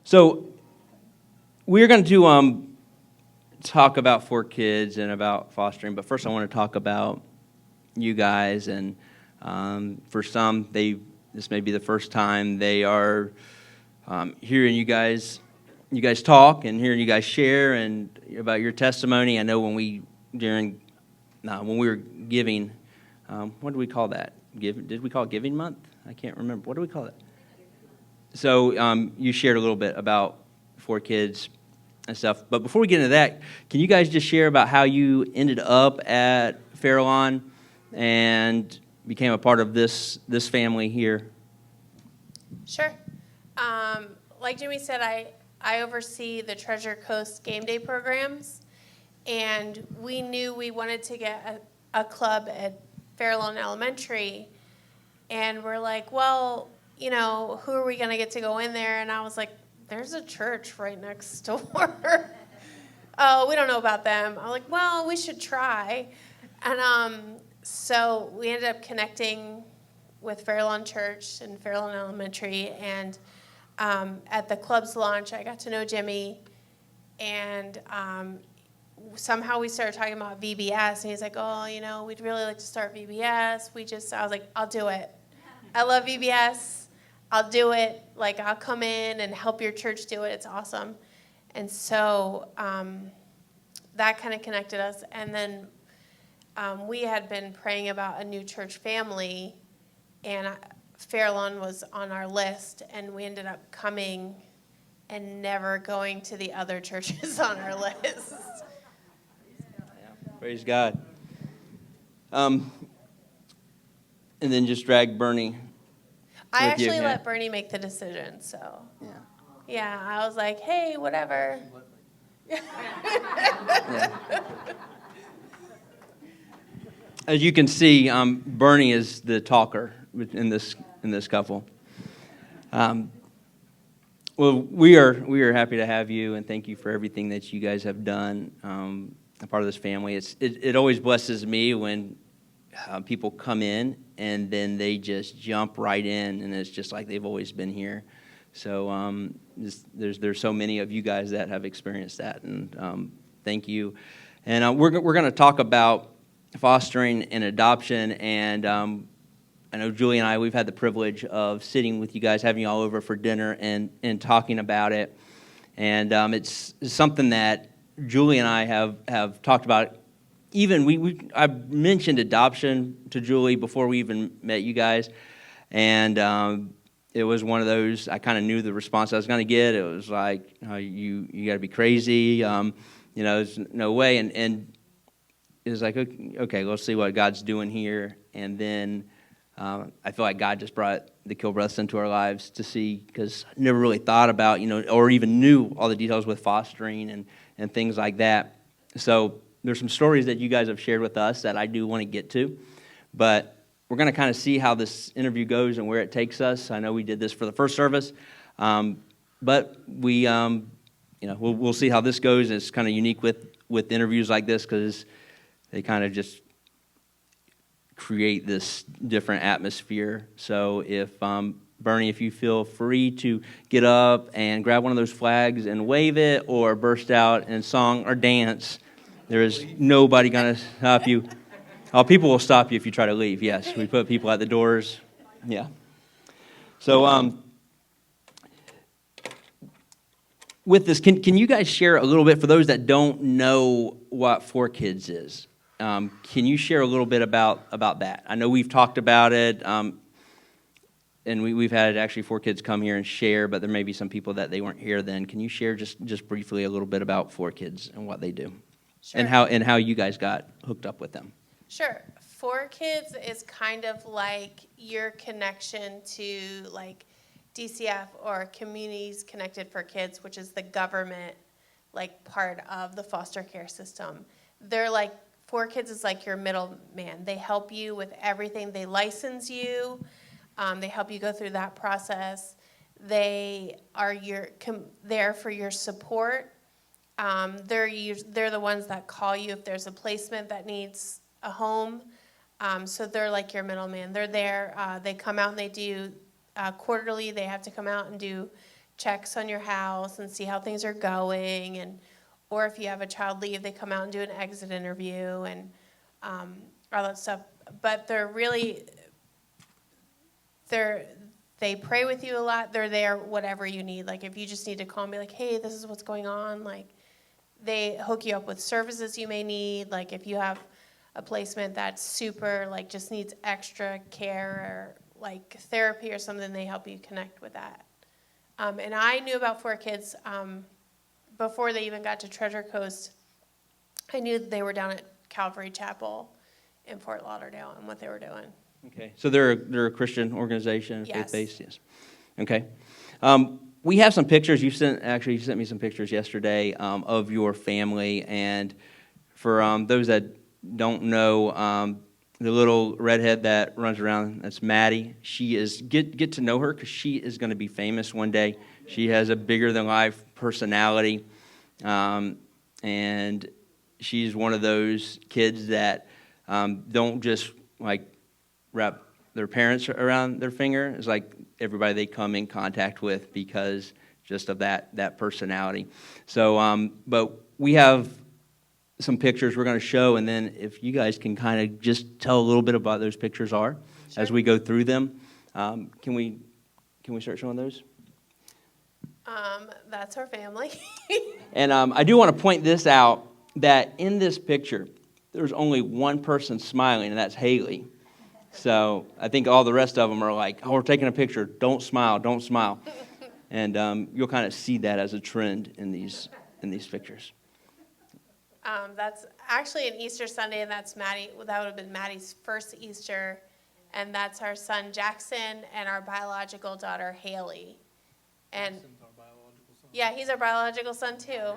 So we're going to talk about 4Kids and about fostering, but first I want to talk about you guys. And for some, this may be the first time they are hearing you guys talk and hearing you guys share and about your testimony. I know when we were giving, what do we call that? Did we call it Giving Month? I can't remember. What do we call it? So you shared a little bit about 4Kids and stuff. But before we get into that, can you guys just share about how you ended up at Farallon and became a part of this family here? Sure. Like Jimmy said, I oversee the Treasure Coast game day programs, and we knew we wanted to get a club at Farallon Elementary, and we're like, well, who are we going to get to go in there? And I was like, there's a church right next door. Oh, we don't know about them. I'm like, well, we should try. And so we ended up connecting with Farallon Church and Farallon Elementary. And at the club's launch, I got to know Jimmy. And somehow we started talking about VBS. And he's like, oh, we'd really like to start VBS. I was like, I'll do it. I love VBS. I'll do it. Like, I'll come in and help your church do it. It's awesome. And so that kind of connected us. And then we had been praying about a new church family, and Farallon was on our list, and we ended up coming and never going to the other churches on our list. Praise God. And then just drag Bernie. I actually let Bernie make the decision, so. Yeah, I was like, hey, whatever. Yeah. As you can see, Bernie is the talker in this couple. Well, we are happy to have you, and thank you for everything that you guys have done. A part of this family. It always blesses me when people come in and then they just jump right in, and it's just like they've always been here. So there's so many of you guys that have experienced that, and thank you. And we're going to talk about fostering and adoption, and I know Julie and I, we've had the privilege of sitting with you guys, having you all over for dinner and talking about it. And it's something that Julie and I have talked about. Even I mentioned adoption to Julie before we even met you guys, and it was one of those, I kind of knew the response I was going to get. It was like, you got to be crazy, there's no way. And it was like, okay, let's see what God's doing here. And then I feel like God just brought the Kilbreths into our lives to see, because I never really thought about, or even knew all the details with fostering and things like that. So there's some stories that you guys have shared with us that I do want to get to, but we're going to kind of see how this interview goes and where it takes us. I know we did this for the first service, but we, we'll see how this goes. It's kind of unique with interviews like this because they kind of just create this different atmosphere. So if Bernie, if you feel free to get up and grab one of those flags and wave it, or burst out in song or dance, there is nobody going to stop you. Oh, people will stop you if you try to leave. Yes, we put people at the doors. Yeah. So with this, can you guys share a little bit, for those that don't know what 4Kids is? Can you share a little bit about that? I know we've talked about it, and we've had actually 4Kids come here and share, but there may be some people that they weren't here then. Can you share just briefly a little bit about 4Kids and what they do? Sure. And how you guys got hooked up with them? Sure. 4Kids is kind of like your connection to like DCF or Communities Connected for Kids, which is the government like part of the foster care system. They're like, 4Kids is like your middleman. They help you with everything. They license you. They help you go through that process. They are there for your support. They're the ones that call you if there's a placement that needs a home. So they're like your middleman. They're there. They come out and they do quarterly. They have to come out and do checks on your house and see how things are going, and or if you have a child leave, they come out and do an exit interview and all that stuff. But they pray with you a lot. They're there whatever you need. Like if you just need to call me, like, hey, this is what's going on. Like they hook you up with services you may need. Like if you have a placement that's super, like just needs extra care or like therapy or something, they help you connect with that. And I knew about 4Kids before they even got to Treasure Coast. I knew that they were down at Calvary Chapel in Fort Lauderdale and what they were doing. Okay, so they're a Christian organization, Yes. faith-based, yes. Okay. We have some pictures. You sent me some pictures yesterday of your family, and for those that don't know, the little redhead that runs around, that's Maddie. She is get to know her because she is going to be famous one day. She has a bigger than life personality, and she's one of those kids that don't just like wrap their parents around their finger. It's like everybody they come in contact with because just of that personality. So, but we have some pictures we're going to show, and then if you guys can kind of just tell a little bit about those pictures are as we go through them. Can we start showing those? That's our family. And I do want to point this out, that in this picture, there's only one person smiling, and that's Haley. So I think all the rest of them are like, oh, we're taking a picture. Don't smile, don't smile. And you'll kind of see that as a trend in these pictures. That's actually an Easter Sunday, and that's Maddie. That would have been Maddie's first Easter, and that's our son Jackson and our biological daughter Haley. And yeah, he's our biological son too.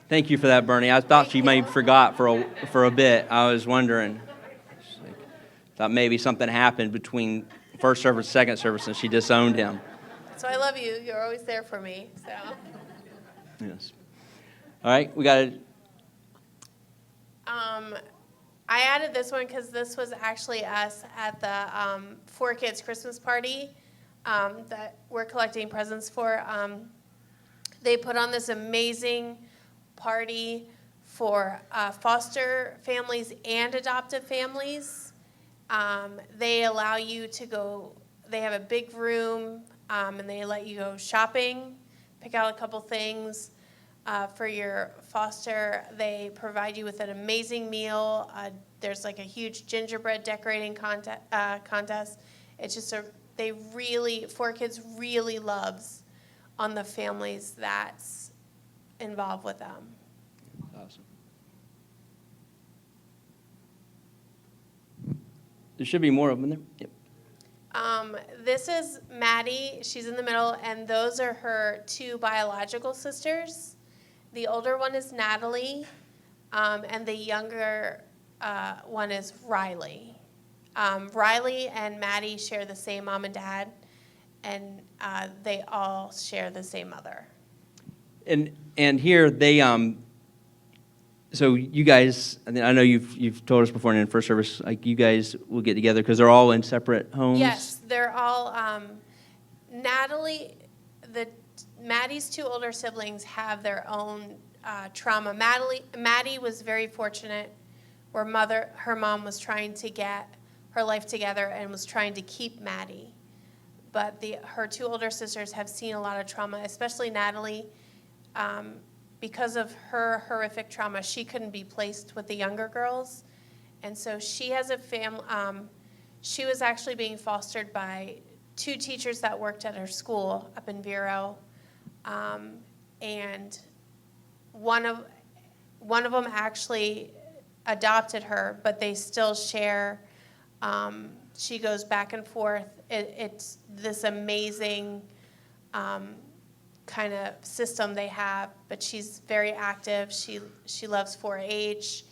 Thank you for that, Bernie. I thought she may have forgot for a bit. I was wondering. Thought maybe something happened between first service, second service, and she disowned him. So I love you. You're always there for me. So. Yes. All right, we got it. I added this one because this was actually us at the 4Kids Christmas party that we're collecting presents for. They put on this amazing party for foster families and adoptive families. They allow you to go, they have a big room, and they let you go shopping, pick out a couple things. For your foster, they provide you with an amazing meal. There's like a huge gingerbread decorating contest. It's just 4Kids really loves on the families that's involved with them. Awesome. There should be more of them in there. Yep. This is Maddie. She's in the middle, and those are her two biological sisters. The older one is Natalie, and the younger one is Riley. Riley and Maddie share the same mom and dad, and they all share the same mother. And here they so you guys, I know you've told us before in first service, like you guys will get together because they're all in separate homes. Yes, they're all Natalie. Maddie's two older siblings have their own trauma. Maddie was very fortunate where her mom was trying to get her life together and was trying to keep Maddie. But her two older sisters have seen a lot of trauma, especially Natalie. Because of her horrific trauma, she couldn't be placed with the younger girls. And so she has a family. She was actually being fostered by two teachers that worked at her school up in Vero. And one of them actually adopted her, but they still share. She goes back and forth. It's this amazing kind of system they have, but she's very active. She loves 4-H.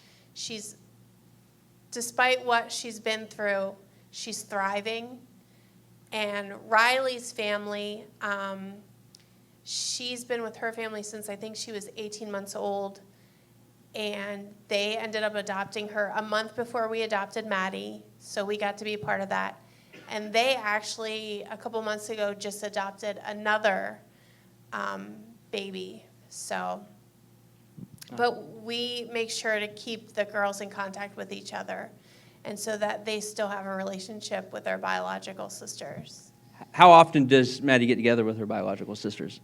Despite what she's been through, she's thriving. And Riley's family, she's been with her family since I think she was 18 months old, and they ended up adopting her a month before we adopted Maddie, so we got to be part of that. And they actually, a couple months ago, just adopted another baby. So, but we make sure to keep the girls in contact with each other, and so that they still have a relationship with their biological sisters. How often does Maddie get together with her biological sisters?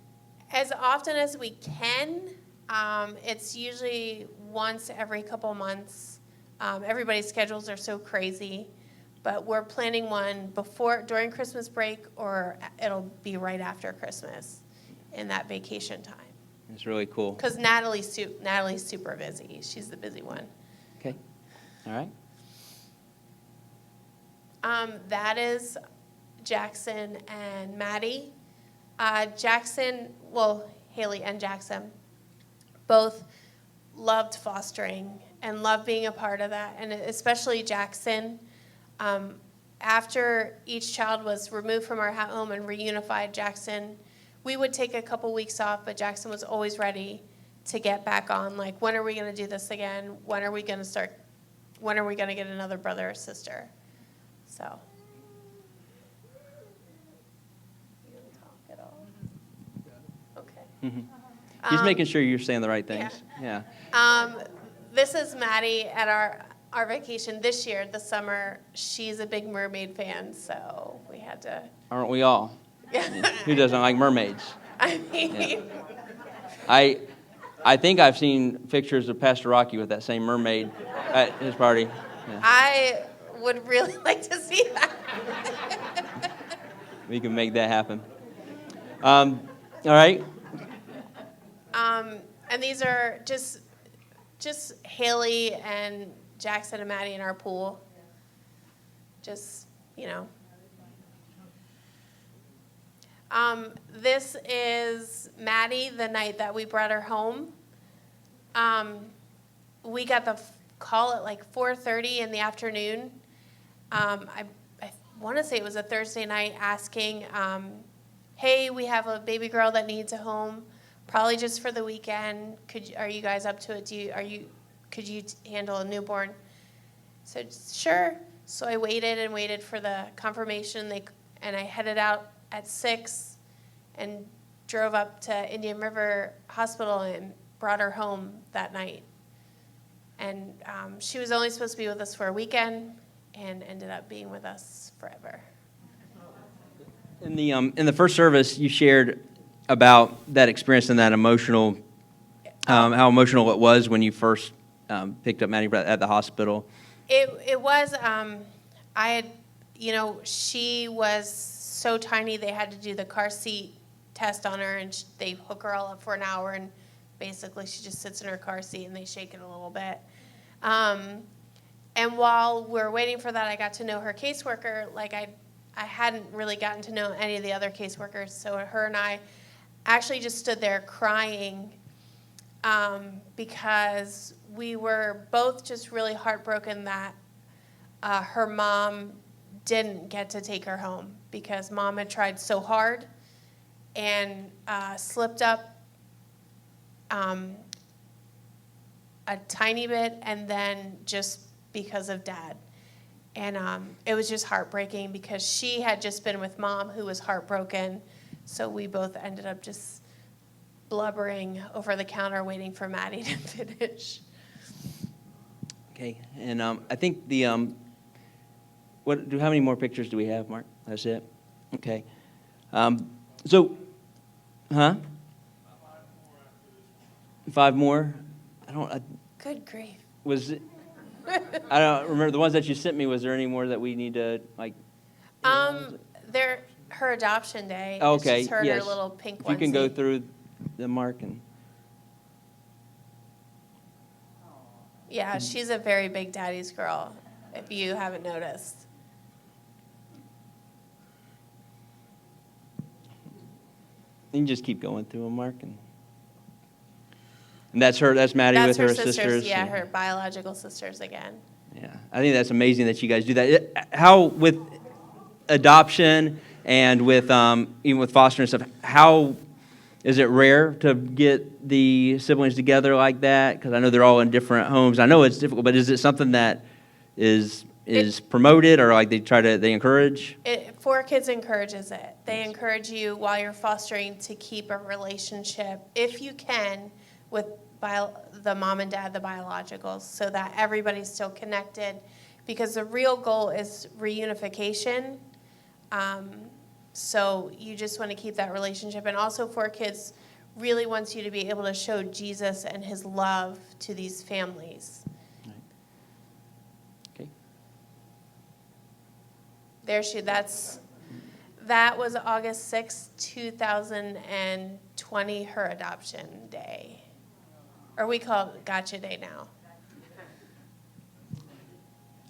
As often as we can. It's usually once every couple months. Everybody's schedules are so crazy, but we're planning one during Christmas break, or it'll be right after Christmas in that vacation time. It's really cool. Because Natalie's super busy. She's the busy one. Okay. All right. That is Jackson and Maddie. Haley and Jackson both loved fostering and loved being a part of that, and especially Jackson. After each child was removed from our home and reunified, Jackson, we would take a couple weeks off, but Jackson was always ready to get back on. Like, when are we going to do this again? When are we going to get another brother or sister? So. You didn't talk at all? Okay. Mm-hmm. He's making sure you're saying the right things. Yeah. This is Maddie at our vacation this year, this summer. She's a big mermaid fan, so we had to. Aren't we all? Yeah. Who doesn't like mermaids? I mean. Yeah. I think I've seen pictures of Pastor Rocky with that same mermaid at his party. Yeah. I would really like to see that. We can make that happen. All right. And these are just Haley and Jackson and Maddie in our pool. Just, you know. This is Maddie the night that we brought her home. We got the call at like 4:30 in the afternoon. I want to say it was a Thursday night, asking, hey, we have a baby girl that needs a home, probably just for the weekend. Are you guys up to it? Could you handle a newborn? I said, sure. So I waited for the confirmation, and I headed out at 6 and drove up to Indian River Hospital and brought her home that night. And she was only supposed to be with us for a weekend and ended up being with us forever. In the first service, you shared about that experience and that emotional, how emotional it was when you first picked up Maddie at the hospital. It was, she was so tiny they had to do the car seat test on her, and they hook her all up for an hour, and basically she just sits in her car seat and they shake it a little bit. And while we're waiting for that, I got to know her caseworker. Like I hadn't really gotten to know any of the other caseworkers, so her and I actually just stood there crying because we were both just really heartbroken that her mom didn't get to take her home, because mom had tried so hard and slipped up a tiny bit, and then just because of dad. And it was just heartbreaking because she had just been with mom, who was heartbroken. So we both ended up just blubbering over the counter waiting for Maddie to finish. Okay, and I think how many more pictures do we have, Mark? That's it? Okay. Huh? 5 more? Good grief. Was it? I don't remember the ones that you sent me. Was there any more that we need to They're her adoption day. Okay. It's just her yes. and her little pink If you can go onesie. through the Mark and. Yeah, she's a very big daddy's girl, if you haven't noticed. You can just keep going through them, Mark, and that's her. That's Maddie That's with her her sisters. Yeah, her biological sisters again. Yeah, I think that's amazing that you guys do that. How with adoption and with even with fostering stuff, how is it rare to get the siblings together like that? Because I know they're all in different homes. I know it's difficult, but is it something that is is promoted, or like they encourage? Four Kids encourages it. They encourage you while you're fostering to keep a relationship, if you can, with the mom and dad, the biologicals, so that everybody's still connected. Because the real goal is reunification. So you just want to keep that relationship. And also, Four Kids really wants you to be able to show Jesus and his love to these families. Okay. That was August 6th, 2020, her adoption day. Or we call it Gotcha Day now.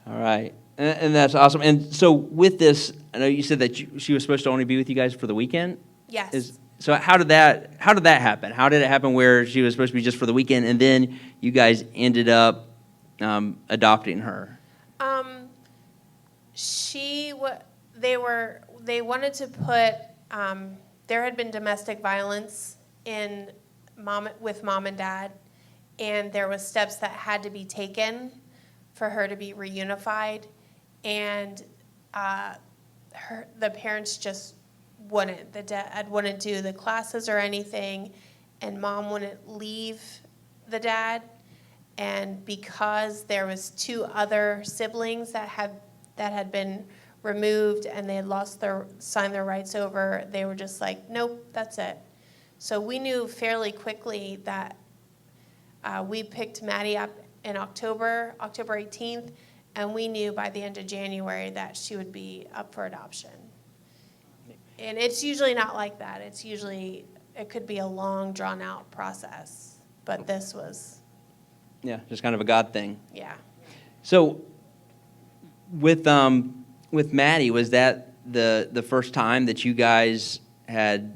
All right. And that's awesome. And so with this, I know you said that she was supposed to only be with you guys for the weekend? Yes. So how did that happen? How did it happen where she was supposed to be just for the weekend, and then you guys ended up adopting her? They wanted to put, there had been domestic violence with mom and dad, and there was steps that had to be taken for her to be reunified, and the parents just wouldn't. The dad wouldn't do the classes or anything, and mom wouldn't leave the dad. And because there was two other siblings that had been removed and they had signed their rights over, they were just like, nope, that's it. So we knew fairly quickly that we picked Maddie up in October 18th, and we knew by the end of January that she would be up for adoption. And it's usually not like that. It could be a long, drawn-out process, but this was... Yeah, just kind of a God thing. Yeah. So with Maddie, was that the first time that you guys had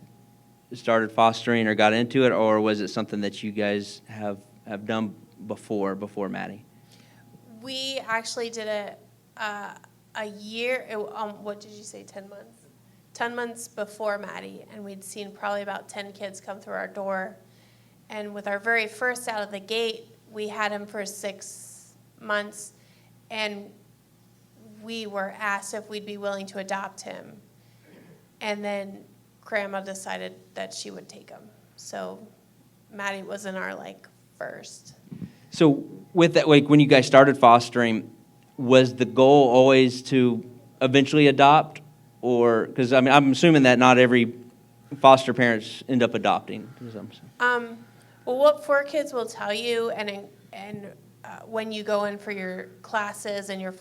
started fostering or got into it, or was it something that you guys have done before Maddie? We actually did it a year, what did you say, 10 months? 10 months before Maddie, and we'd seen probably about 10 kids come through our door. And with our very first out of the gate, we had him for 6 months, and we were asked if we'd be willing to adopt him. And then Grandma decided that she would take him. So Maddie was in our, first. So with that, when you guys started fostering, was the goal always to eventually adopt? Or, because I'm assuming that not every foster parents end up adopting. Well, what Four Kids will tell you, and when you go in for your classes and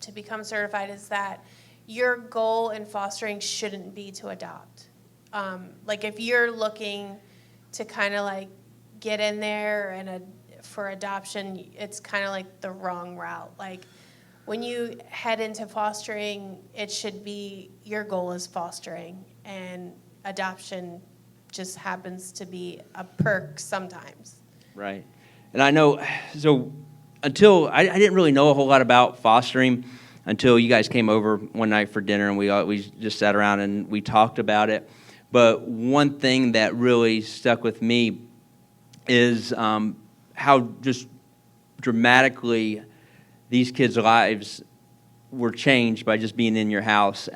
to become certified, is that your goal in fostering shouldn't be to adopt. If you're looking to kind of get in there for adoption, it's kind of the wrong route. When you head into fostering, it should be your goal is fostering, and adoption just happens to be a perk sometimes. Right. And I know, so until, I didn't really know a whole lot about fostering until you guys came over one night for dinner, and we just sat around and we talked about it. But one thing that really stuck with me is how just dramatically these kids' lives were changed by just being in your house,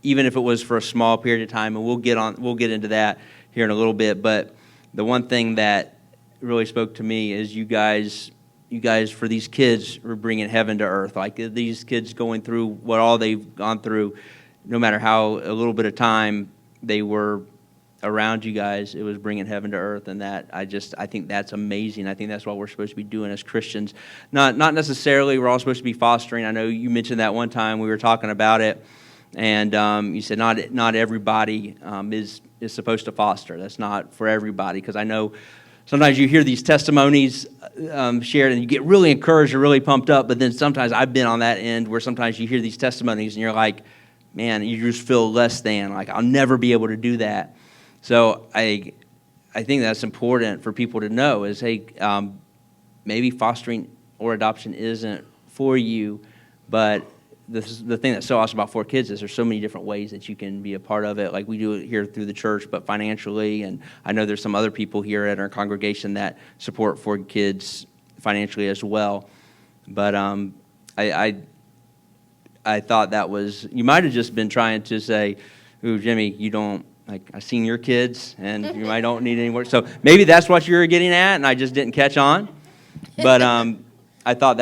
even if it was for a small period of time. And we'll get into that here in a little bit. But the one thing that really spoke to me is you guys for these kids were bringing heaven to earth. These kids going through what all they've gone through, no matter how a little bit of time they were around you guys, it was bringing heaven to earth. And that I think that's amazing. I think that's what we're supposed to be doing as Christians. Not necessarily we're all supposed to be fostering. I know you mentioned that one time we were talking about it, and you said not everybody is supposed to foster. That's not for everybody, because I know sometimes you hear these testimonies shared and you get really encouraged or really pumped up, but then sometimes I've been on that end where sometimes you hear these testimonies and you're like, man, you just feel less than, I'll never be able to do that. So I think that's important for people to know is, hey, maybe fostering or adoption isn't for you, but the thing that's so awesome about Four Kids is there's so many different ways that you can be a part of it. We do it here through the church, but financially, and I know there's some other people here at our congregation that support Four Kids financially as well. But I I thought that was, you might have just been trying to say, ooh, Jimmy, you don't, like, I've seen your kids, and you might don't need any work. So maybe that's what you were getting at, and I just didn't catch on. But I thought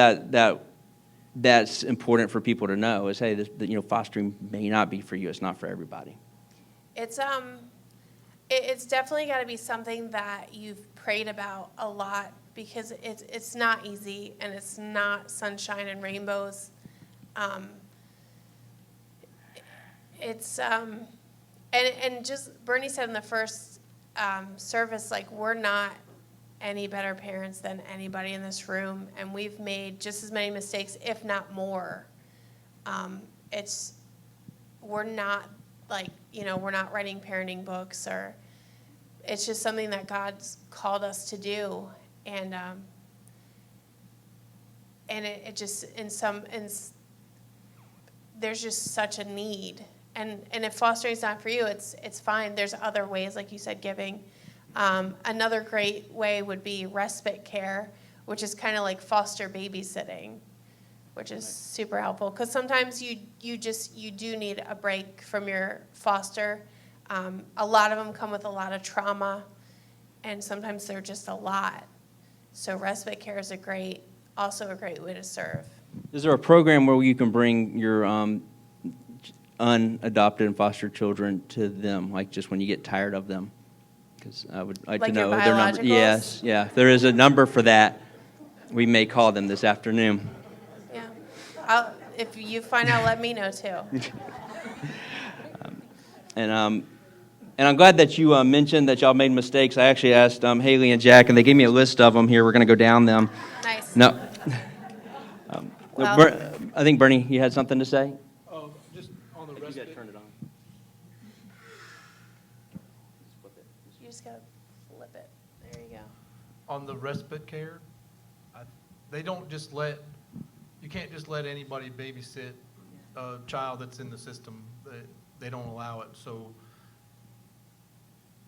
that's important for people to know is, hey, fostering may not be for you. It's not for everybody. It's definitely got to be something that you've prayed about a lot, because it's not easy, and it's not sunshine and rainbows. And just Bernie said in the first service, like, we're not any better parents than anybody in this room, and we've made just as many mistakes, if not more. We're not like, we're not writing parenting books, or it's just something that God's called us to do, and it just there's just such a need. And if fostering is not for you, it's fine. There's other ways, like you said, giving. Another great way would be respite care, which is kind of like foster babysitting, which is super helpful. Because sometimes you do need a break from your foster. A lot of them come with a lot of trauma, and sometimes they're just a lot. So respite care is also a great way to serve. Is there a program where you can bring your unadopted and foster children to them, like just when you get tired of them? Because I would like to know their number. Yes, yeah. If there is a number for that, we may call them this afternoon. Yeah. If you find out, let me know too. And I'm glad that you mentioned that y'all made mistakes. I actually asked Haley and Jack, and they gave me a list of them here. We're going to go down them. Nice. No. Well, I think, Bernie, you had something to say? Just on the respite. You got to turn it on. You just got to flip it. There you go. On the respite care, they don't just you can't just let anybody babysit a child that's in the system. They don't allow it. So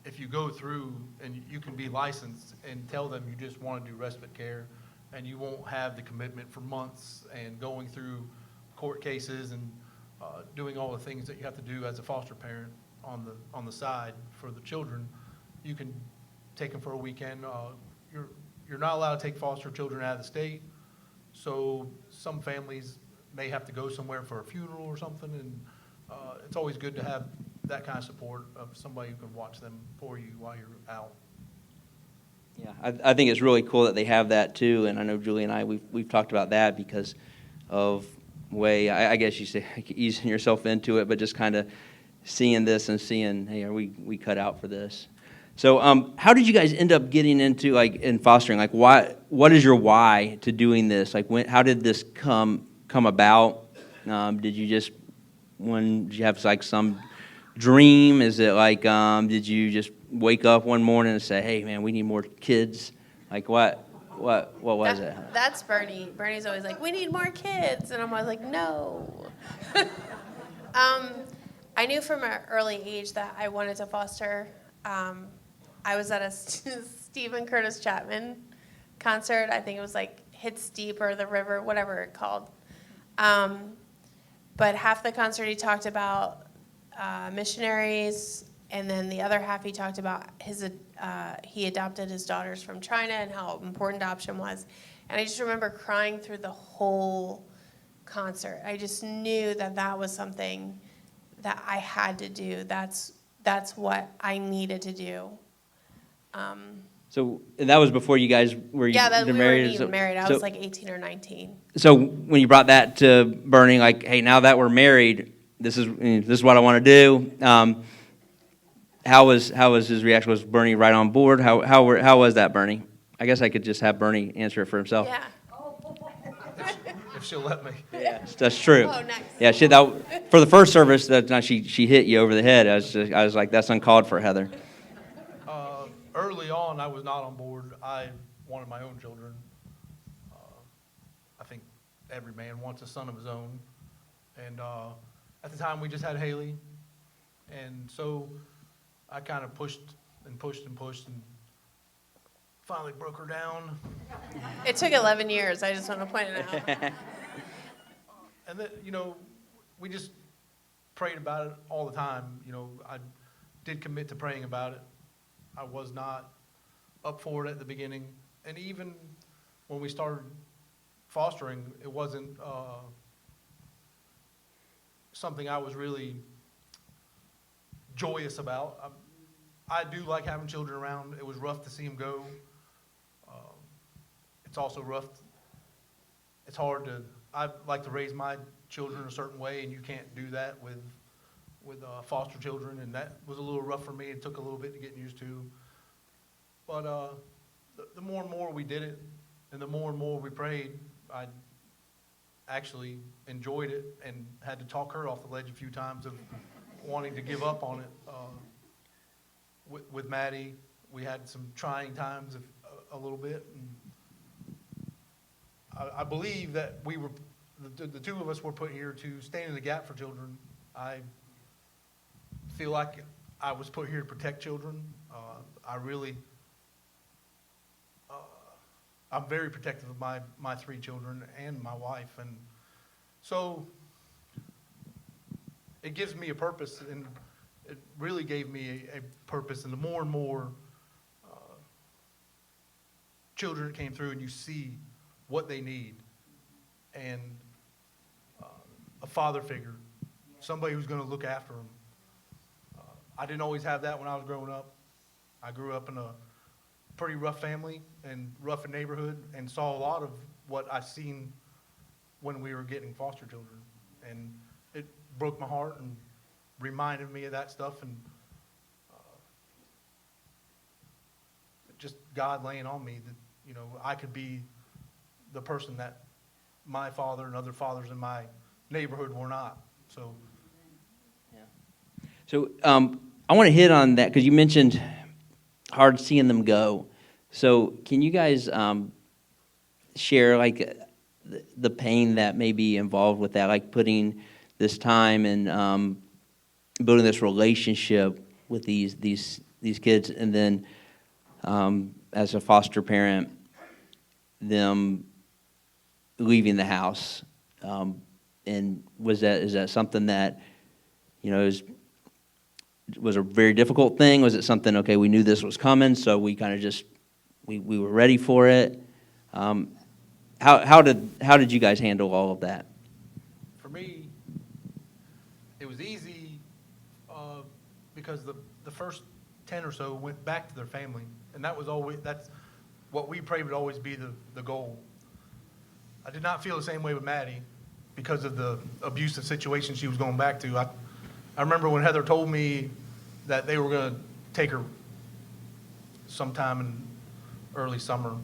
if you go through, and you can be licensed and tell them you just want to do respite care, and you won't have the commitment for months and going through court cases and doing all the things that you have to do as a foster parent on the side for the children, you can take them for a weekend. You're not allowed to take foster children out of the state, so some families may have to go somewhere for a funeral or something, and it's always good to have that kind of support of somebody who can watch them for you while you're out. Yeah, I think it's really cool that they have that too, and I know Julie and I, we've talked about that because of I guess you say, like, easing yourself into it, but just kind of seeing this and seeing, hey, are we cut out for this? So how did you guys end up getting into, like, in fostering? Like, what is your why to doing this? Like, how did this come about? Did you have, like, some dream? Is it like, did you just wake up one morning and say, hey, man, we need more kids? Like, what was it? That's Bernie. Bernie's always like, we need more kids. And I'm always like, no. I knew from an early age that I wanted to foster. I was at a Stephen Curtis Chapman concert. I think it was like Hits Deep or The River, whatever it called. But half the concert he talked about missionaries, and then the other half he talked about he adopted his daughters from China and how important adoption was. And I just remember crying through the whole concert. I just knew that was something that I had to do. That's what I needed to do. So that was before you guys were we married? weren't even married. I was like 18 or 19. So when you brought that to Bernie, like, hey, now that we're married, this is what I want to do. How was his reaction? Was Bernie right on board? How was that, Bernie? I guess I could just have Bernie answer it for himself. Yeah. If she'll let me. Yeah, that's true. Oh, nice. Yeah, for the first service, she hit you over the head. I was like, that's uncalled for, Heather. Early on, I was not on board. I wanted my own children. I think every man wants a son of his own. And at the time, we just had Haley. And so I kind of pushed and finally broke her down. It took 11 years. I just want to point it out. And then, we just prayed about it all the time. You know, I did commit to praying about it. I was not up for it at the beginning. And even when we started fostering, it wasn't something I was really joyous about. I do like having children around. It was rough to see them go. It's also rough. It's hard to, I like to raise my children a certain way, and you can't do that with foster children, and that was a little rough for me. It took a little bit to get used to. But the more and more we did it, and the more and more we prayed, I actually enjoyed it and had to talk her off the ledge a few times of wanting to give up on it. With Maddie, we had some trying times a little bit. And I believe that we were, the two of us were put here to stand in the gap for children. I feel like I was put here to protect children. I'm very protective of my three children and my wife. And so it gives me a purpose, and it really gave me a purpose. And the more and more children came through, and you see what they need, and a father figure, somebody who's going to look after them. I didn't always have that when I was growing up. I grew up in a pretty rough family and rough neighborhood, and saw a lot of what I've seen when we were getting foster children. And it broke my heart and reminded me of that stuff, and just God laying on me that, you know, I could be the person that my father and other fathers in my neighborhood were not. So, So I want to hit on that because you mentioned hard seeing them go. So can you guys share like the pain that may be involved with that, like putting this time and building this relationship with these kids, and then as a foster parent, them leaving the house, and is that something that, you know, was a very difficult thing? Was it something, okay, we knew this was coming, so we kind of just we were ready for it? How did you guys handle all of that? for me, it was easy because the first 10 or so went back to their family, and that's what we prayed would always be the goal. I did not feel the same way with Maddie because of the abusive situation she was going back to. I remember when Heather told me that they were going to take her sometime in early summer,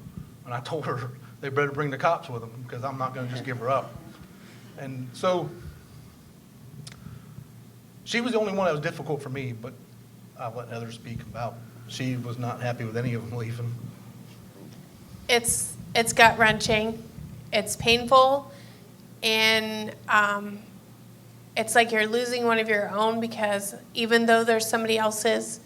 and I told her they better bring the cops with them because I'm not going to just give her up. And so she was the only one that was difficult for me, but I'll let Heather speak about. She was not happy with any of them leaving. It's gut-wrenching. It's painful, and it's like you're losing one of your own, because even though there's somebody else's,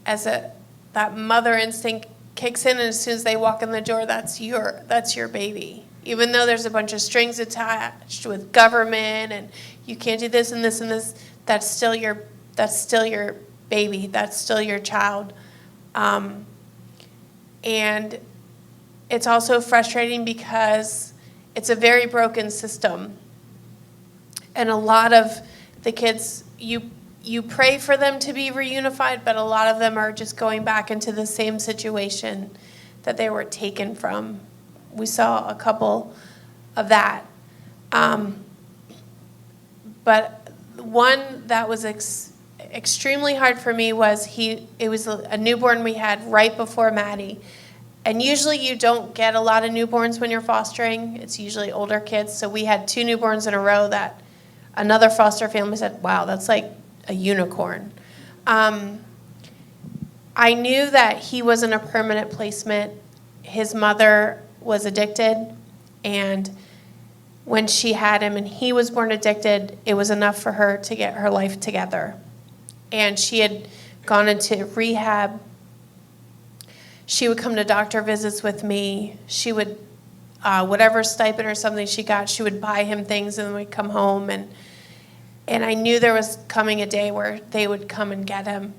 that mother instinct kicks in, and as soon as they walk in the door, that's your baby. Even though there's a bunch of strings attached with government, and you can't do this and this and this, that's still your baby. That's still your child. And it's also frustrating because it's a very broken system. And a lot of the kids, you pray for them to be reunified, but a lot of them are just going back into the same situation that they were taken from. We saw a couple of that. But one that was extremely hard for me was it was a newborn we had right before Maddie. And usually you don't get a lot of newborns when you're fostering. It's usually older kids. So we had 2 newborns in a row that another foster family said, wow, that's like a unicorn. I knew that he wasn't a permanent placement. His mother was addicted, and when she had him and he was born addicted, it was enough for her to get her life together. And she had gone into rehab. She would come to doctor visits with me. She would, whatever stipend or something she got, she would buy him things, and then we'd come home. And And I knew there was coming a day where they would come and get him.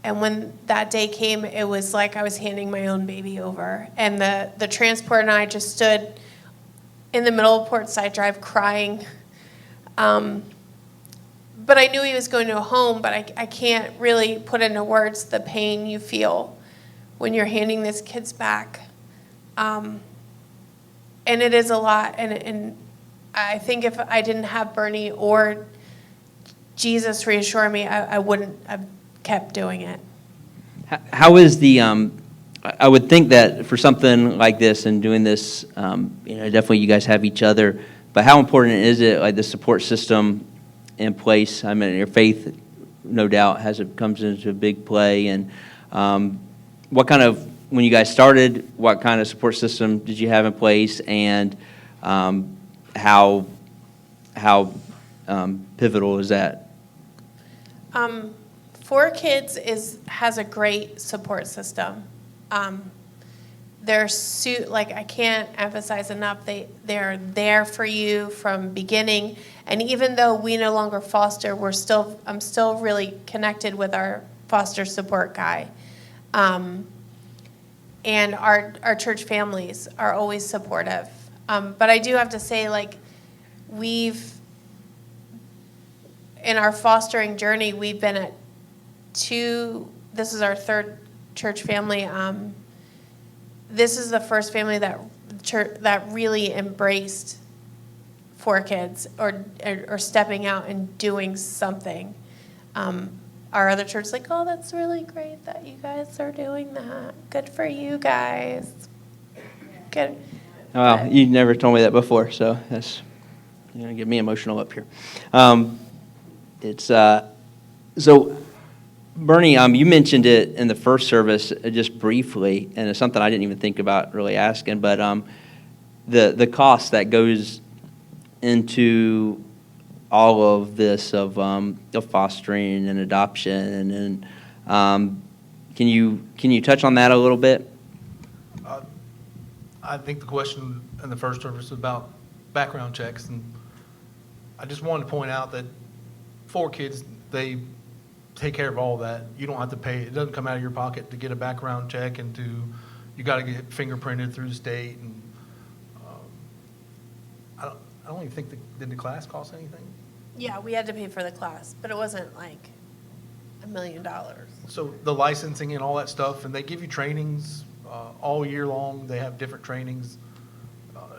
And when that day came, it was like I was handing my own baby over. And the transport and I just stood in the middle of Portside Drive crying. But I knew he was going to a home, but I can't really put into words the pain you feel when you're handing these kids back. And it is a lot. And I think if I didn't have Bernie or Jesus reassure me, I wouldn't have kept doing it. How is the, I would think that for something like this and doing this, definitely you guys have each other, but how important is it, like the support system in place? I mean, your faith, no doubt, comes into a big play. And what kind of, when you guys started, what kind of support system did you have in place, and how pivotal is that? Four Kids has a great support system. I can't emphasize enough, they're there for you from beginning. And even though we no longer foster, I'm still really connected with our foster support guy. And our church families are always supportive. But I do have to say, in our fostering journey, we've been at this is our third church family. This is the first family that really embraced Four Kids or stepping out and doing something. Our other church is like, oh, that's really great that you guys are doing that. Good for you guys. Good. Well, you never told me that before, so that's going to get me emotional up here. So, Bernie, you mentioned it in the first service just briefly, and it's something I didn't even think about really asking, but the cost that goes into all of this of fostering and adoption, and can you touch on that a little bit? I think the question in the first service was about background checks, and I just wanted to point out that Four Kids, they take care of all that. You don't have to pay. It doesn't come out of your pocket to get a background check, and you got to get fingerprinted through the state. And I don't even think did the class cost anything? Yeah, we had to pay for the class, but it wasn't like $1 million. So the licensing and all that stuff, and they give you trainings all year long. They have different trainings.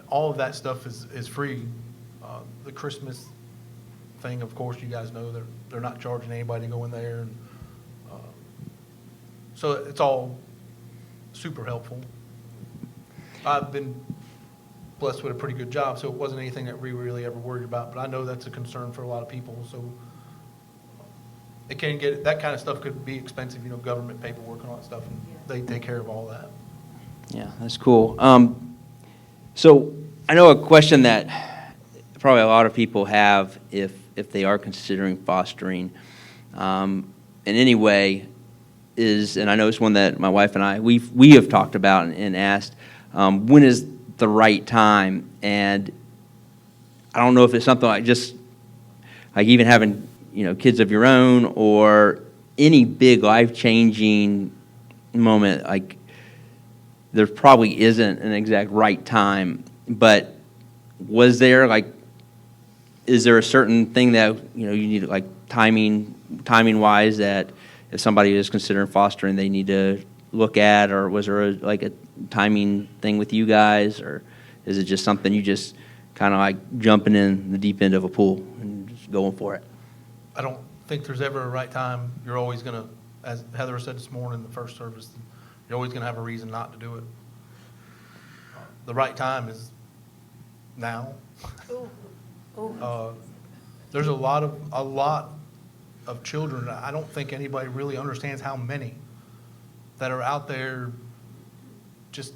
All of that stuff is free. The Christmas thing, of course, you guys know they're not charging anybody to go in there, and so it's all super helpful. I've been blessed with a pretty good job, so it wasn't anything that we really ever worried about. But I know that's a concern for a lot of people, so it can get that kind of stuff could be expensive, government paperwork and all that stuff, and they take care of all that. Yeah, that's cool. So I know a question that probably a lot of people have if they are considering fostering in any way is, and I know it's one that my wife and I, we have talked about and asked, when is the right time? And I don't know if it's something like just like even having kids of your own or any big life-changing moment, like there probably isn't an exact right time, but is there a certain thing that you need, like timing wise, that if somebody is considering fostering they need to look at, or was there a timing thing with you guys, or is it just something you just kind of like jumping in the deep end of a pool and just going for it? I don't think there's ever a right time. You're always going to, as Heather said this morning in the first service, you're always going to have a reason not to do it. The right time is now. There's a lot of children. I don't think anybody really understands how many that are out there just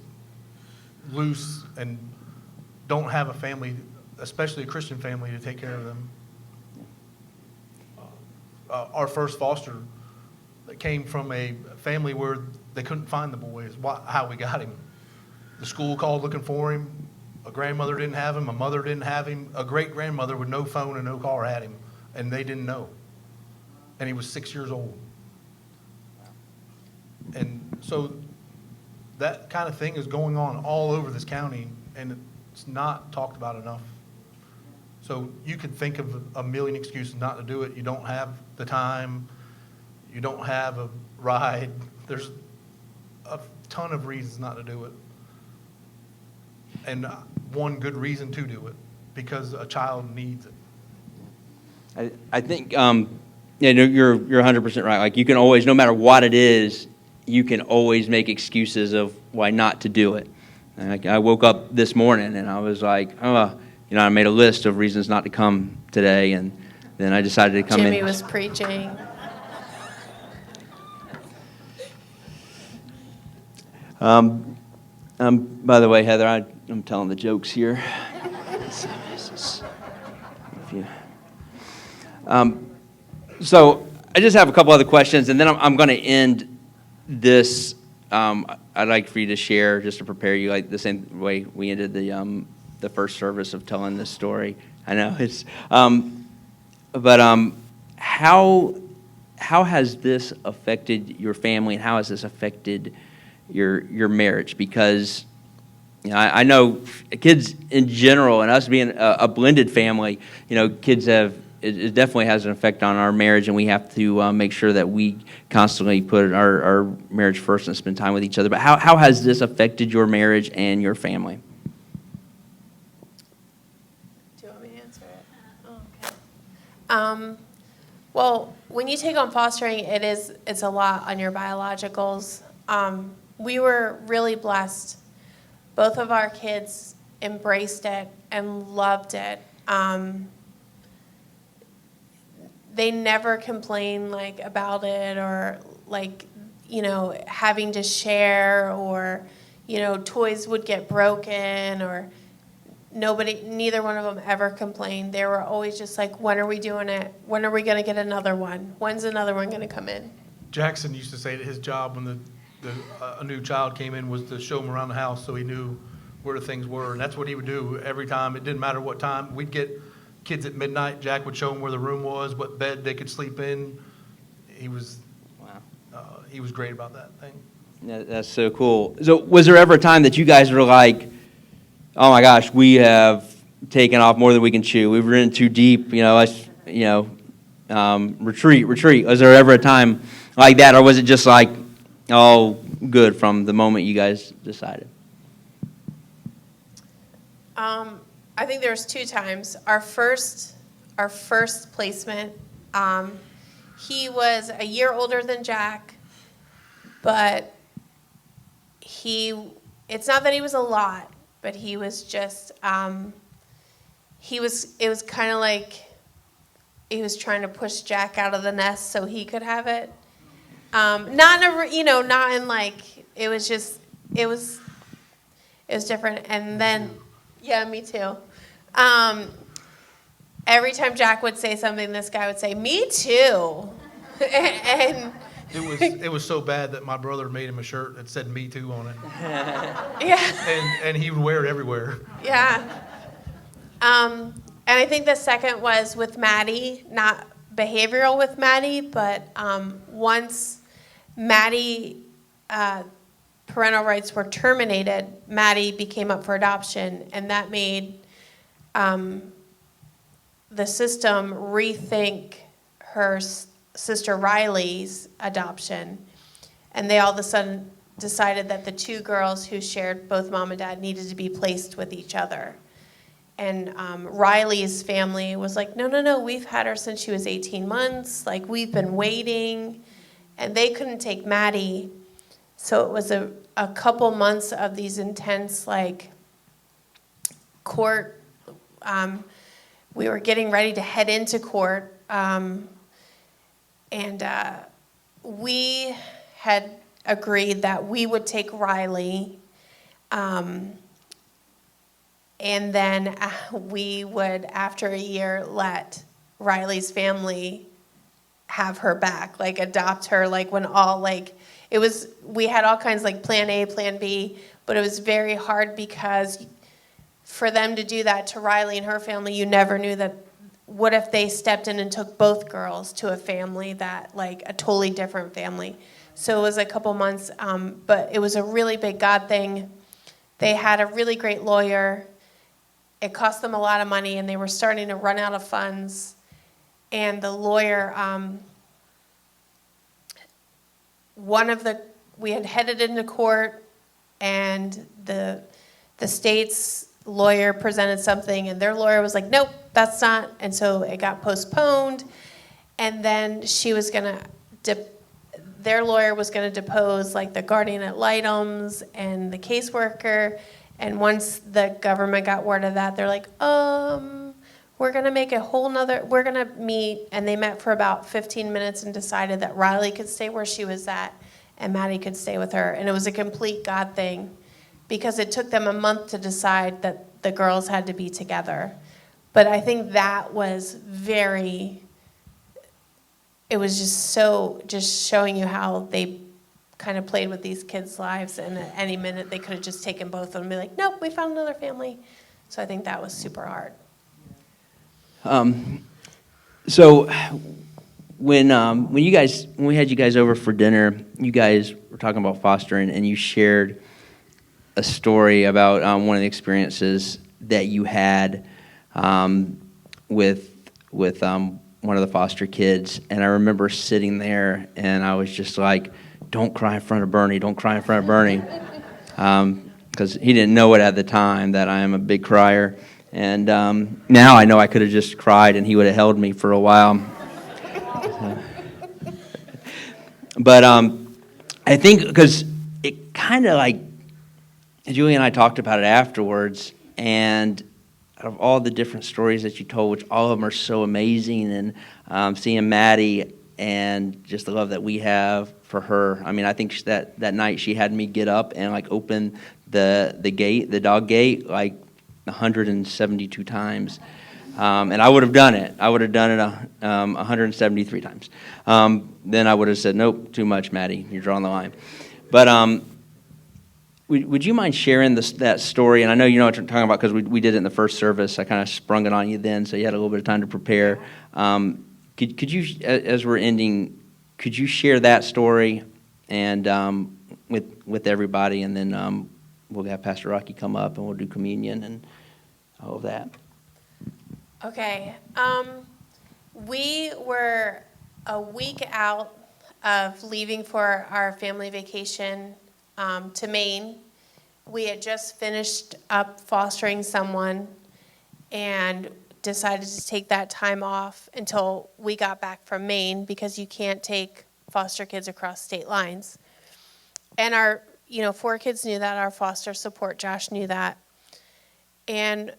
loose and don't have a family, especially a Christian family, to take care of them. Our first foster came from a family where they couldn't find the boy, is how we got him. The school called looking for him. A grandmother didn't have him. A mother didn't have him. A great-grandmother with no phone and no car had him. and they didn't know. And he was 6 years old. And so that kind of thing is going on all over this county, and it's not talked about enough. So you could think of a million excuses not to do it. You don't have the time. You don't have a ride. There's a ton of reasons not to do it. And one good reason to do it, because a child needs it. I think yeah, no, you're 100% right. Like, you can always, no matter what it is, you can always make excuses of why not to do it. And like, I woke up this morning and I was like, oh, you know, I made a list of reasons not to come today, and then I decided to come in. Jimmy was preaching. By the way, Heather, I'm telling the jokes here. So I just have a couple other questions, and then I'm going to end this. I'd like for you to share, just to prepare you, like the same way we ended the first service of telling this story. I know it's, but how has this affected your family, and how has this affected your marriage? Because, you know, I know kids in general, and us being a blended family, you know, kids have, it definitely has an effect on our marriage, and we have to make sure that we constantly put our marriage first and spend time with each other. But how has this affected your marriage and your family? Do you want me to answer it? Oh, okay. Well, when you take on fostering, it's a lot on your biologicals. We were really blessed. Both of our kids embraced it and loved it. They never complained like about it, or like, you know, having to share, or, you know, toys would get broken, or neither one of them ever complained. They were always just like, when are we doing it? When are we going to get another one? When's another one going to come in? Jackson used to say that his job when a new child came in was to show him around the house so he knew where the things were. And that's what he would do every time. It didn't matter what time. We'd get kids at midnight. Jack would show them where the room was, what bed they could sleep in. He was great about that thing. Yeah, that's so cool. So was there ever a time that you guys were like, oh my gosh, we have taken off more than we can chew, we've ridden too deep, you know, let's, you know, retreat? Was there ever a time like that, or was it just like, all good from the moment you guys decided? I think there was 2 times. Our first placement, he was a year older than Jack, but it's not that he was a lot, but he was just, it was kind of like he was trying to push Jack out of the nest so he could have it. Not in like, it was different. And then, yeah, me too. Every time Jack would say something, this guy would say, me too. And it was so bad that my brother made him a shirt that said "Me Too" on it. yeah. And he would wear it everywhere. Yeah. And I think the second was with Maddie, not behavioral with Maddie, but once Maddie, parental rights were terminated, Maddie became up for adoption, and that made the system rethink her sister Riley's adoption. And they all of a sudden decided that the 2 girls who shared both mom and dad needed to be placed with each other. And Riley's family was like, no, we've had her since she was 18 months. Like, we've been waiting. And they couldn't take Maddie. So it was a couple months of these intense, like, court. We were getting ready to head into court. And we had agreed that we would take Riley. And then we would, after a year, let Riley's family have her back, like adopt her, like when all, like, it was, we had all kinds, like plan A, plan B, but it was very hard because for them to do that to Riley and her family, you never knew that what if they stepped in and took both girls to a family that, like, a totally different family? So it was a couple months, but it was a really big God thing. They had a really great lawyer. It cost them a lot of money, and they were starting to run out of funds. And the lawyer, we had headed into court, and the state's lawyer presented something, and their lawyer was like, nope, that's not, and so it got postponed. And then their lawyer was going to depose, like, the guardian ad litems and the caseworker. And once the government got word of that, they're like, we're going to make we're going to meet. And they met for about 15 minutes and decided that Riley could stay where she was at and Maddie could stay with her. And it was a complete God thing, because it took them a month to decide that the girls had to be together. But I think that was it was just showing you how they kind of played with these kids' lives, and at any minute they could have just taken both of them and be like, nope, we found another family. So I think that was super hard. So when we had you guys over for dinner, you guys were talking about fostering, and you shared a story about one of the experiences that you had with one of the foster kids. And I remember sitting there, and I was just like, don't cry in front of Bernie, don't cry in front of Bernie. Because he didn't know it at the time that I am a big crier. And now I know I could have just cried and he would have held me for a while. But I think because it kind of like, Julie and I talked about it afterwards, and out of all the different stories that you told, which all of them are so amazing, and seeing Maddie and just the love that we have for her. I mean, I think that night she had me get up and like open the gate, the dog gate, like 172 times. And I would have done it. I would have done it 173 times. Then I would have said, nope, too much, Maddie. You're drawing the line. But would you mind sharing that story? And I know you know what you're talking about because we did it in the first service. I kind of sprung it on you then, so you had a little bit of time to prepare. Could you, as we're ending, could you share that story and with everybody, and then we'll have Pastor Rocky come up and we'll do communion and all of that. Okay. We were a week out of leaving for our family vacation to Maine. We had just finished up fostering someone and decided to take that time off until we got back from Maine, because you can't take foster kids across state lines. And our 4 kids knew that. Our foster support, Josh, knew that. And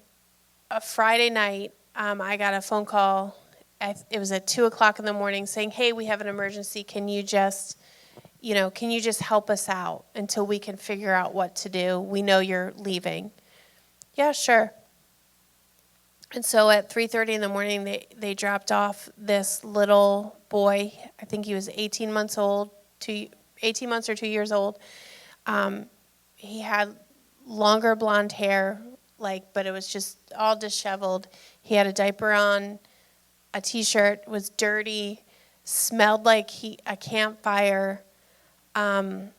a Friday night, I got a phone call. It was at 2 o'clock in the morning saying, hey, we have an emergency. Can you just help us out until we can figure out what to do? We know you're leaving. Yeah, sure. And so at 3:30 in the morning, they dropped off this little boy. I think he was 18 months or 2 years old. He had longer blonde hair, but it was just all disheveled. He had a diaper on, a T-shirt, was dirty, smelled like a campfire. And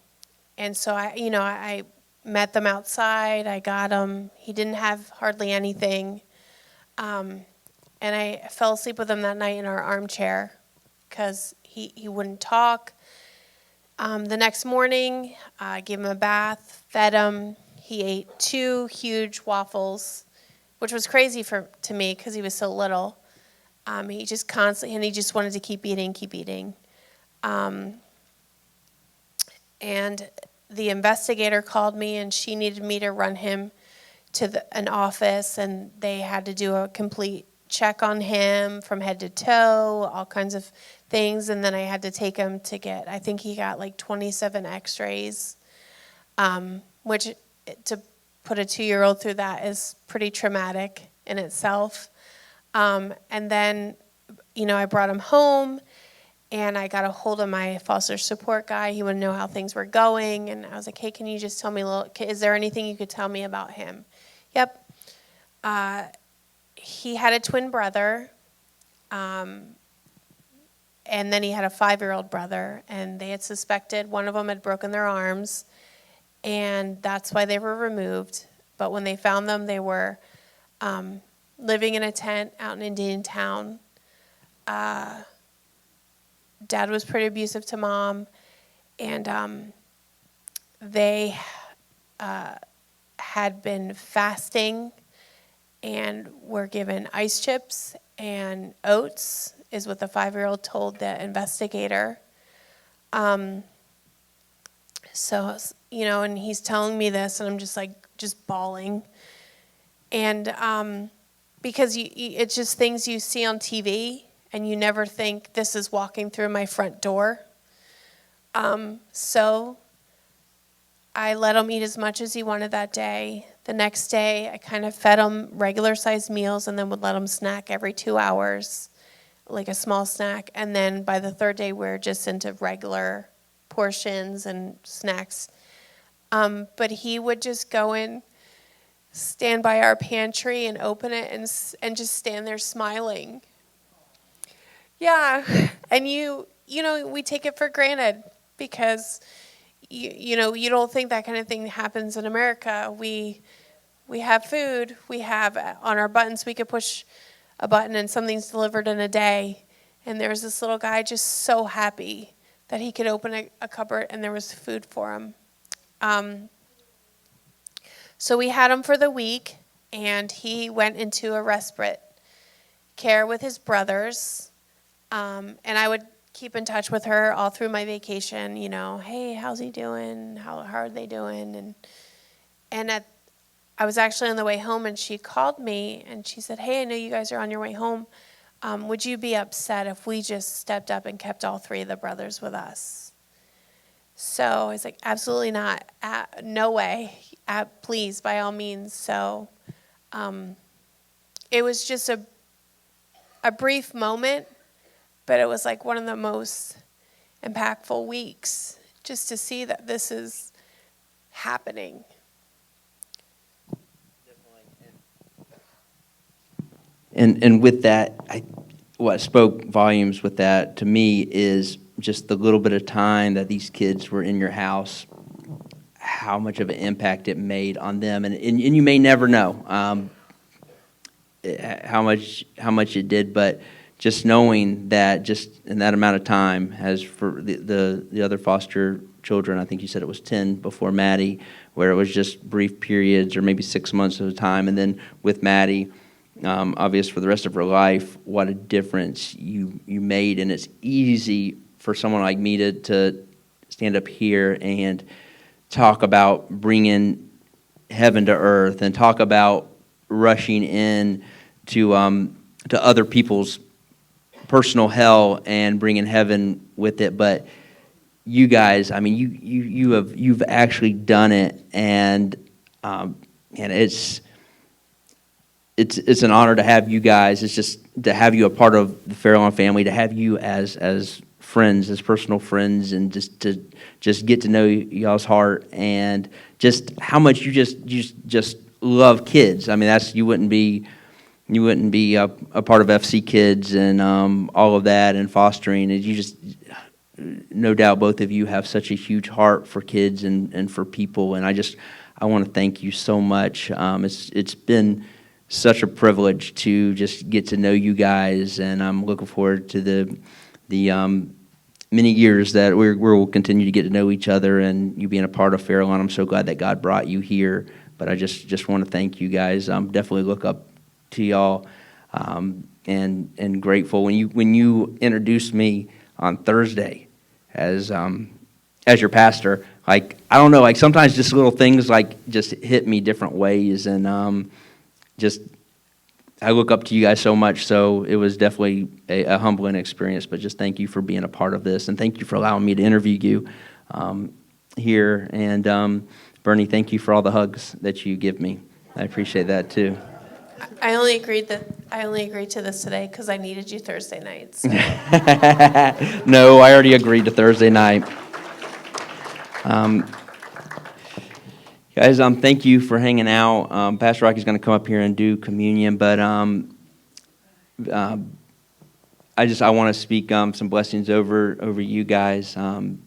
so I met them outside. I got him. He didn't have hardly anything. And I fell asleep with him that night in our armchair because he wouldn't talk. The next morning, I gave him a bath, fed him. He ate 2 huge waffles, which was crazy to me because he was so little. He just constantly wanted to keep eating. And the investigator called me, and she needed me to run him to an office, and they had to do a complete check on him from head to toe, all kinds of things. And then I had to take him I think he got 27 x-rays, which to put a 2-year-old through that is pretty traumatic in itself. And then, I brought him home, and I got a hold of my foster support guy. He wanted to know how things were going. And I was like, hey, can you just tell me is there anything you could tell me about him? Yep. He had a twin brother, And then he had a 5-year-old brother, and they had suspected one of them had broken their arms, and that's why they were removed. But when they found them, they were living in a tent out in Indiantown. Dad was pretty abusive to Mom, and they had been fasting and were given ice chips and oats, is what the 5-year-old told the investigator. So, and he's telling me this, and I'm just bawling. And because it's just things you see on TV, and you never think this is walking through my front door. So I let him eat as much as he wanted that day. The next day, I kind of fed him regular-sized meals and then would let him snack every 2 hours, like a small snack. And then by the third day, we're just into regular portions and snacks. But he would just go in, stand by our pantry and open it and just stand there smiling. Yeah, and we take it for granted because you don't think that kind of thing happens in America. We have food. We have on our buttons, we could push a button and something's delivered in a day. And there's this little guy just so happy that he could open a cupboard and there was food for him. So we had him for the week, and he went into a respite care with his brothers. And I would keep in touch with her all through my vacation, hey, how's he doing? How are they doing? And I was actually on the way home, and she called me, and she said, hey, I know you guys are on your way home. Would you be upset if we just stepped up and kept all 3 of the brothers with us? So I was like, absolutely not. No way. Please, by all means. So it was just a brief moment, but it was like one of the most impactful weeks just to see that this is happening. And with that, what spoke volumes with that to me is just the little bit of time that these kids were in your house, how much of an impact it made on them. And you may never know how much it did, but just knowing that just in that amount of time, as for the other foster children, I think you said it was 10 before Maddie, where it was just brief periods or maybe 6 months at a time. And then with Maddie, obvious for the rest of her life, what a difference you made. And it's easy for someone like me to stand up here and talk about bringing heaven to earth and talk about rushing in to other people's personal hell and bringing heaven with it. But you guys, I mean, you've actually done it, and it's an honor to have you guys. It's just to have you a part of the Fairlawn family, to have you as friends, as personal friends, and just to get to know y'all's heart and just how much you just love kids. I mean, you wouldn't be a part of FC Kids and all of that and fostering. And you just, no doubt, both of you have such a huge heart for kids and for people. And I want to thank you so much. It's been such a privilege to just get to know you guys, and I'm looking forward to the many years that we'll continue to get to know each other and you being a part of Fairlawn. I'm so glad that God brought you here, but I just want to thank you guys. Definitely look up to y'all, and grateful. When you introduced me on Thursday as your pastor, like, I don't know, like sometimes just little things like just hit me different ways, and I look up to you guys so much, so it was definitely a humbling experience, but just thank you for being a part of this, and thank you for allowing me to interview you here, and Bernie, thank you for all the hugs that you give me. I appreciate that too. I only agreed to this today because I needed you Thursday night. So. No, I already agreed to Thursday night. Guys, thank you for hanging out. Pastor Rocky's going to come up here and do communion, but I want to speak some blessings over you guys, and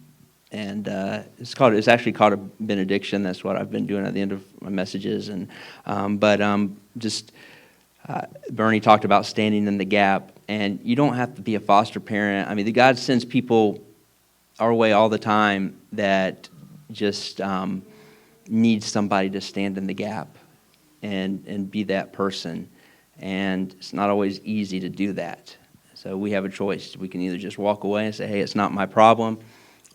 it's actually called a benediction. That's what I've been doing at the end of my messages, and Bernie talked about standing in the gap, and you don't have to be a foster parent. I mean, God sends people our way all the time that just need somebody to stand in the gap and be that person, and it's not always easy to do that. So we have a choice. We can either just walk away and say, hey, it's not my problem,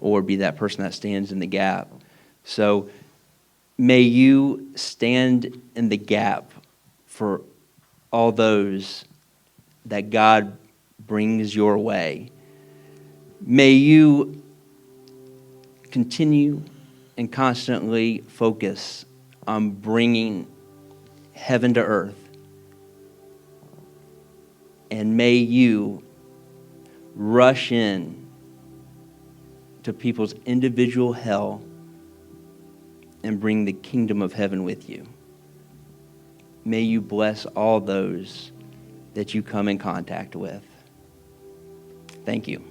or be that person that stands in the gap. So may you stand in the gap for all those that God brings your way. May you continue and constantly focus on bringing heaven to earth. And may you rush in to people's individual hell and bring the kingdom of heaven with you. May you bless all those that you come in contact with. Thank you.